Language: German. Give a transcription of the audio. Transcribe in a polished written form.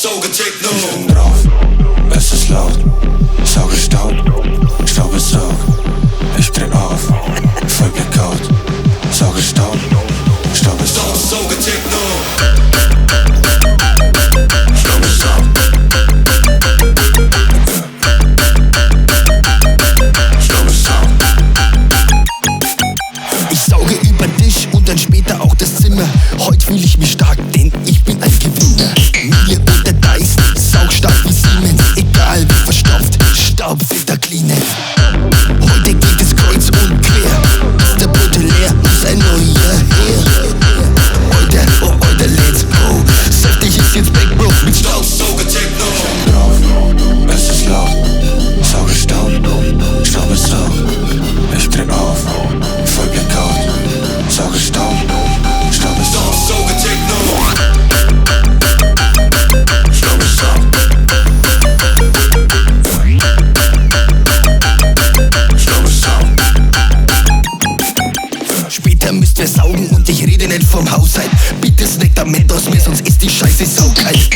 Staubsauger Techno. Ich bin drauf, es ist laut, sauge Staub, Staub ist Saug. Ich dreh auf, voll Blackout, sauge Staub, Staub ist Saug. Staubsauger Techno. Staub ist Saug. Staub ist Saug. Ich sauge über dich und dann später auch das Zimmer. Heute fühle ich mich stark, denn ich bin ein Gewinner. Miele oder Dyson, saugstark wie Siemens. Egal wie verstopft, Staub wird da cleanen. Heute geht es kreuz und quer. Ist der Bote leer, muss ein neuer her. Alter, oh Alter, let's go. Saftig ist jetzt back, Bro, mit Staubsauger Techno. Drauf, es ist laut, sauge Staub, Staub ist Saug. Ich dreh auf, voll Blackout, sauge Staub, Staub ist Saug. Staubsauger Techno. Staub ist Saug. Staub ist Saug. Später müsst ihr saugen und ich rede nicht vom Haushalt. Bitte snackt am Mentos mehr, sonst ist die Scheiße saukalt.